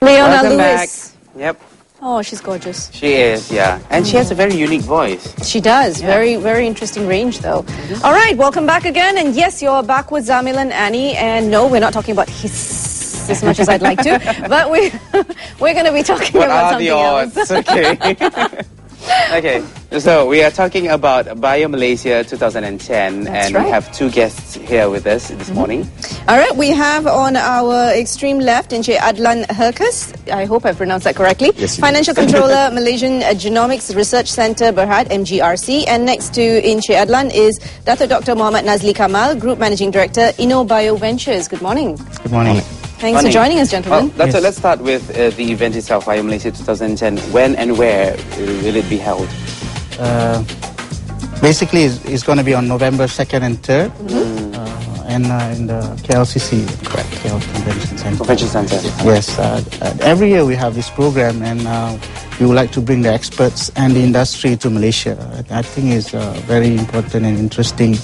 Leona Welcome Lewis. back. Yep. Oh, she's gorgeous. She is, yeah. And she has a very unique voice. She does. Very, very interesting range, though. All right, welcome back again. And yes, you're back with Zamil and Annie. And no, we're not talking about hiss as much as I'd like to. But we're going to be talking about something else. What are the odds? Okay. Okay, so we are talking about Bio Malaysia 2010. That's and right. we have two guests here with us this morning. All right, we have on our extreme left Encik Adlan Herkus. I hope I pronounced that correctly. Yes, Financial Controller, Malaysian Genomics Research Centre, Berhad, mgrc. And next to Encik Adlan is Dato' Dr. Muhammad Nazli Kamal, Group Managing Director, InnoBio Ventures. Good morning. Good morning. Thanks for joining us, gentlemen. Well, let's start with the event itself, Bio Malaysia 2010. When and where will it be held? Basically, it's going to be on November 2nd and 3rd, and in the KLCC, correct? KL Convention Center. Convention Center. Yes. Every year we have this program, and we would like to bring the experts and the industry to Malaysia. I think it's a very important and interesting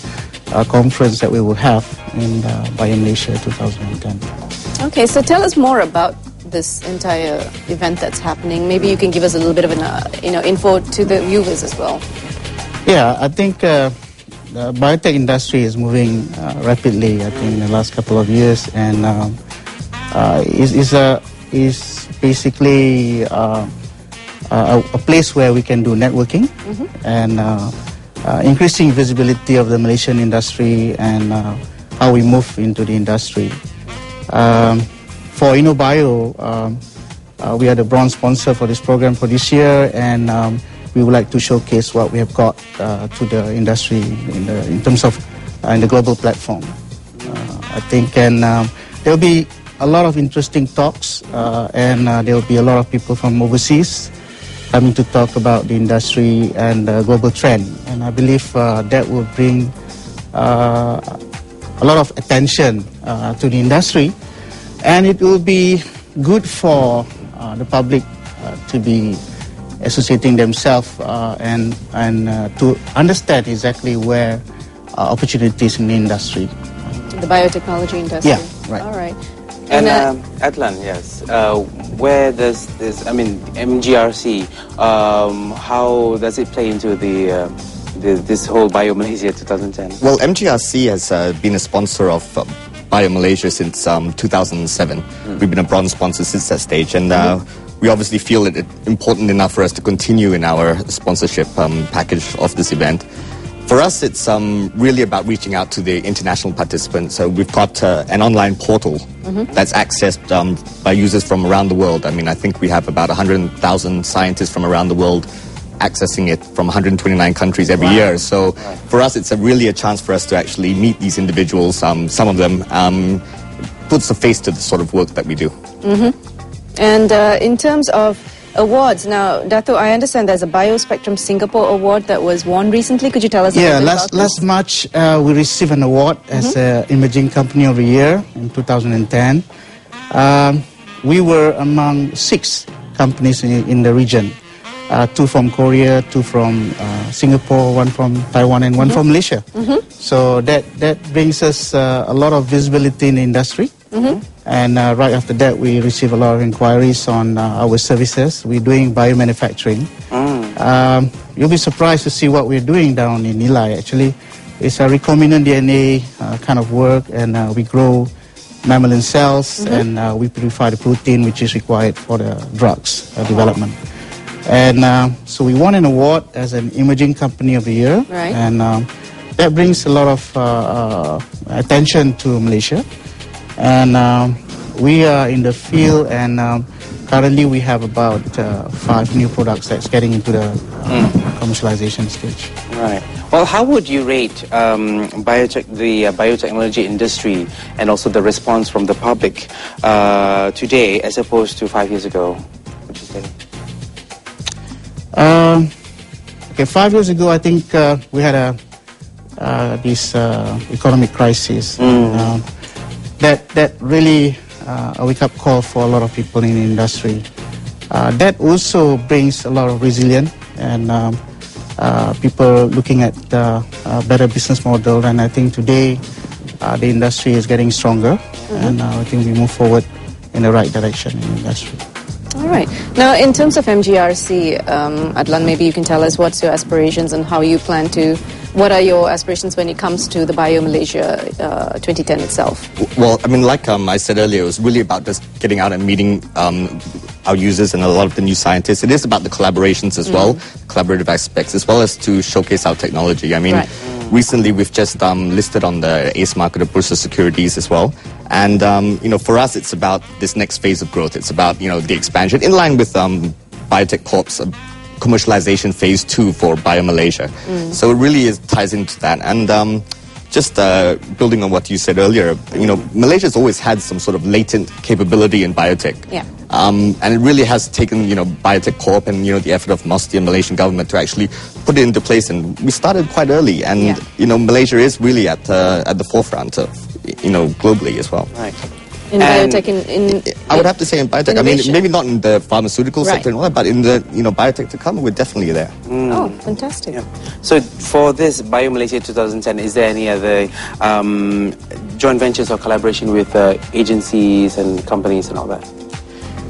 conference that we will have in Bio Malaysia 2010. Okay, so tell us more about this entire event that's happening. Maybe you can give us a little bit of an info to the viewers as well. Yeah, I think the biotech industry is moving rapidly, I think, in the last couple of years, and is basically a place where we can do networking and increasing visibility of the Malaysian industry and how we move into the industry. For InnoBio, we are the bronze sponsor for this program for this year, and we would like to showcase what we have got to the industry in terms of in the global platform. I think, and there will be a lot of interesting talks, and there will be a lot of people from overseas coming to talk about the industry and the global trend. And I believe that will bring a lot of attention to the industry, and it will be good for the public to be associating themselves and to understand exactly where opportunities in the industry. The biotechnology industry. Yeah, right. All right. And Adlan, yes. Where does this? I mean, mgrc. How does it play into this whole Bio Malaysia 2010? Well, mgrc has been a sponsor of Bio Malaysia since 2007. We've been a bronze sponsor since that stage, and we obviously feel it important enough for us to continue in our sponsorship package of this event. For us, it's really about reaching out to the international participants. So we've got an online portal that's accessed by users from around the world. I mean, I think we have about 100,000 scientists from around the world accessing it from 129 countries every year. So for us, it's really a chance for us to actually meet these individuals. Some of them puts a face to the sort of work that we do. And in terms of awards, now, Dato', I understand there's a BioSpectrum Singapore award that was won recently. Could you tell us a little bit about this? Last March we received an award as Imaging Company of the Year in 2010. We were among 6 companies in the region. 2 from Korea, 2 from Singapore, 1 from Taiwan, and 1 from Malaysia. So that brings us a lot of visibility in the industry. And right after that, we receive a lot of inquiries on our services. We're doing biomanufacturing. You'll be surprised to see what we're doing down in Nilai. Actually, it's a recombinant DNA kind of work, and we grow mammalian cells, and we purify the protein which is required for the drugs development. And so we won an award as an Imaging Company of the Year, and that brings a lot of attention to Malaysia. And we are in the field, and currently we have about 5 new products that's getting into the commercialization stage. Right. Well, how would you rate the biotechnology industry and also the response from the public today as opposed to 5 years ago, would you say? Okay, 5 years ago, I think we had this economic crisis. That really a wake-up call for a lot of people in the industry. That also brings a lot of resilience and people looking at a better business model. And I think today the industry is getting stronger, and I think we move forward in the right direction in the industry. All right. Now, in terms of MGRC, Adlan, maybe you can tell us what's your aspirations and how you plan to. What are your aspirations when it comes to the Bio Malaysia 2010 itself? Well, I mean, like I said earlier, it was really about just getting out and meeting our users and a lot of the new scientists. It is about the collaborations as well, collaborative aspects, as well as to showcase our technology. I mean, recently we've just listed on the ACE market of Bursa Securities as well. And, you know, for us, it's about this next phase of growth. It's about, you know, the expansion in line with Biotech Corp's commercialization phase 2 for Bio Malaysia. So it really ties into that. And just building on what you said earlier, you know, Malaysia's always had some sort of latent capability in biotech. Yeah. And it really has taken, you know, Biotech Corp and, you know, the effort of MOSTI and Malaysian government to actually put it into place. And we started quite early. And, you know, Malaysia is really at the forefront of, you know, globally as well. Right. In biotech, I would have to say in biotech. Innovation. I mean, maybe not in the pharmaceutical sector and all that, but in the, you know, biotech to come, we're definitely there. Oh, fantastic. Yeah. So for this Bio Malaysia 2010, is there any other joint ventures or collaboration with agencies and companies and all that?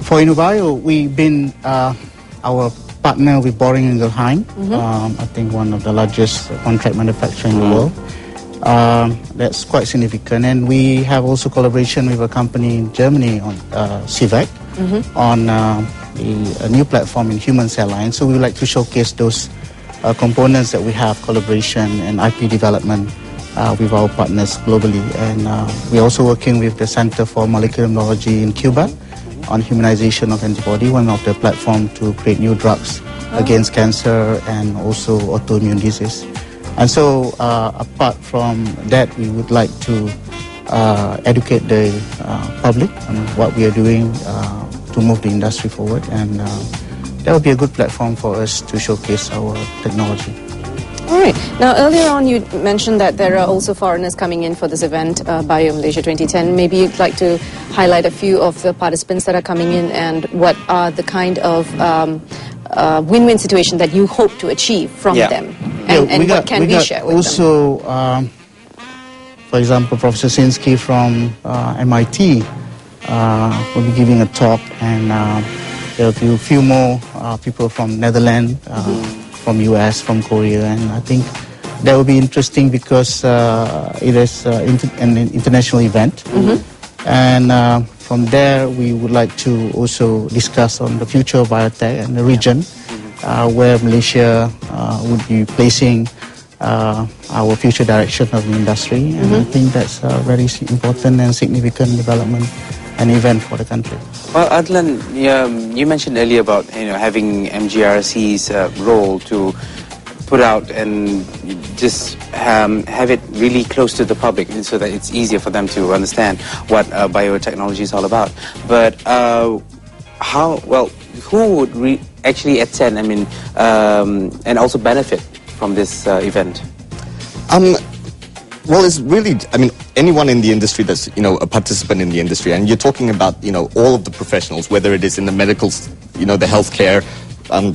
For InnoBio, we've been our partner with Boehringer Ingelheim, I think one of the largest contract manufacturer in the world. That's quite significant. And we have also collaboration with a company in Germany on CVEC on a new platform in human cell lines. So we would like to showcase those components that we have, collaboration and IP development with our partners globally. And we're also working with the Center for Molecular Immunology in Cuba on humanization of antibody, one of the platforms to create new drugs against cancer and also autoimmune disease. And so, apart from that, we would like to educate the public on what we are doing to move the industry forward, and that would be a good platform for us to showcase our technology. All right. Now, earlier on, you mentioned that there are also foreigners coming in for this event, Bio Malaysia 2010. Maybe you'd like to highlight a few of the participants that are coming in and what are the kind of win-win situation that you hope to achieve from them, and what can we share with also, them? For example, Professor Sinsky from MIT will be giving a talk, and there will be a few more people from Netherlands, from US, from Korea, and I think that will be interesting because it is an international event. And from there, we would like to also discuss on the future of biotech and the region, where Malaysia would be placing our future direction of the industry. And I think that's a very important and significant development and event for the country. Well, Adlan, you mentioned earlier about having MGRC's role to put out and just have it really close to the public so that it's easier for them to understand what biotechnology is all about. But who would actually attend, I mean, and also benefit from this event? Well, it's really, I mean, anyone in the industry that's, you know, a participant in the industry, and you're talking about, you know, all of the professionals, whether it is in the medical, you know, the healthcare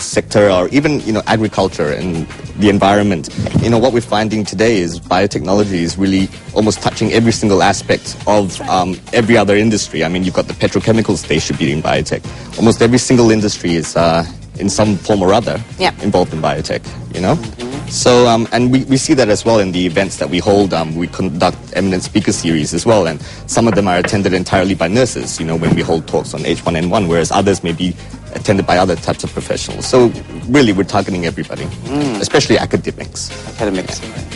sector, or even, you know, agriculture and the environment. You know, what we're finding today is biotechnology is really almost touching every single aspect of every other industry. I mean, you've got the petrochemicals distributing biotech. Almost every single industry is in some form or other involved in biotech, you know? So, and we see that as well in the events that we hold. We conduct eminent speaker series as well, and some of them are attended entirely by nurses, you know, when we hold talks on H1N1, whereas others may be attended by other types of professionals. So really, we're targeting everybody, especially academics.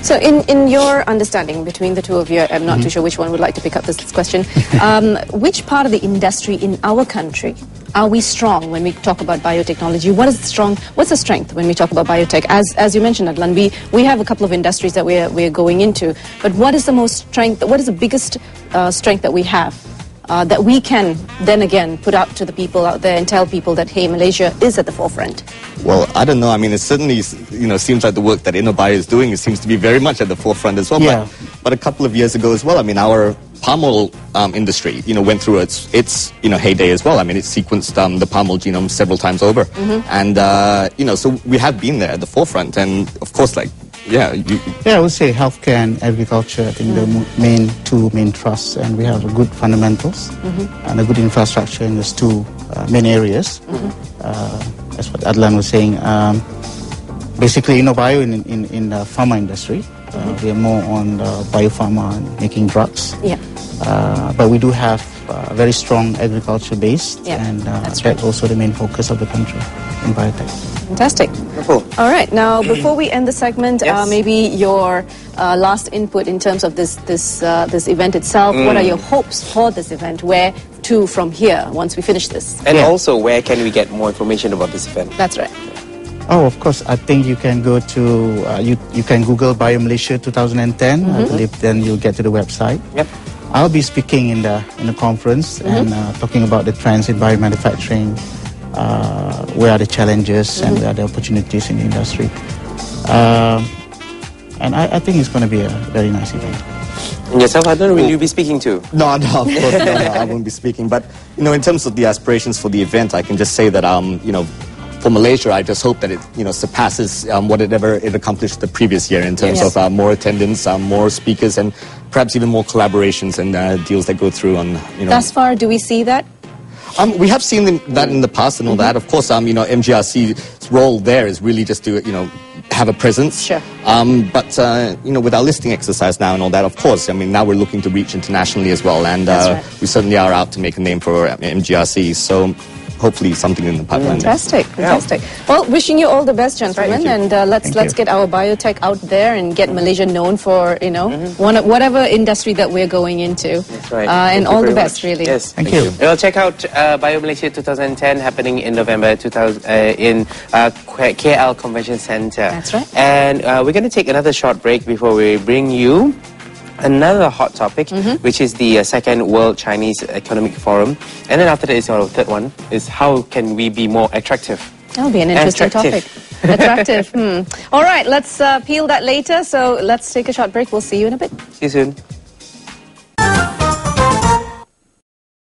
So in your understanding between the two of you, I'm not too sure which one would like to pick up this question, which part of the industry in our country are we strong when we talk about biotechnology? What's the strength when we talk about biotech? As you mentioned, Adlan, we have a couple of industries that we're going into, but what is the most strength, what is the biggest strength that we have that we can then again put out to the people out there and tell people that, hey, Malaysia is at the forefront? Well, I don't know. I mean, it certainly, you know, seems like the work that InnoBio is doing, it seems to be very much at the forefront as well. Yeah. But a couple of years ago as well, I mean, our palm oil industry, you know, went through its you know, heyday as well. I mean, it sequenced the palm oil genome several times over. And, you know, so we have been there at the forefront. And, of course, like, Yeah, Yeah, I would say healthcare and agriculture. I think the two main thrusts, and we have good fundamentals and a good infrastructure in those two main areas. That's what Adlan was saying. Basically, bio in the pharma industry. We are more on biopharma and making drugs. Yeah. But we do have a very strong agriculture base, and that's also the main focus of the country in biotech. Fantastic. Cool. All right. Now, before we end the segment, Yes. maybe your last input in terms of this event itself. What are your hopes for this event? Where to from here once we finish this? And also, where can we get more information about this event? That's right. Oh, of course. I think you can go to you can Google Bio Malaysia 2010. I believe then you'll get to the website. Yep. I'll be speaking in the conference and talking about the trends in biomanufacturing. Where are the challenges and where are the opportunities in the industry? And I think it's going to be a very nice event. And yourself, I don't know, will you be speaking to? No, of course, no, I won't be speaking. But, in terms of the aspirations for the event, I can just say that, for Malaysia, I just hope that it, surpasses whatever it accomplished the previous year in terms of more attendance, more speakers, and perhaps even more collaborations and deals that go through on, Thus far, do we see that? We have seen that in the past and all that. Of course, MGRC's role there is really just to, have a presence. Sure. But, with our listing exercise now and all that, of course, now we're looking to reach internationally as well. And we certainly are out to make a name for MGRC. So hopefully something in the pipeline. Fantastic, fantastic. Well, wishing you all the best, gentlemen, and let's get our biotech out there and get Malaysia known for whatever industry that we're going into. That's right. And all the best, really. Yes, Thank you. Well, check out Bio Malaysia 2010 happening in November 2000 in KL Convention Center. That's right. And we're going to take another short break before we bring you another hot topic, which is the second World Chinese Economic Forum. And then after that is our third one, is how can we be more attractive? That'll be an interesting topic. Attractive. All right, let's peel that later. So let's take a short break. We'll see you in a bit. See you soon.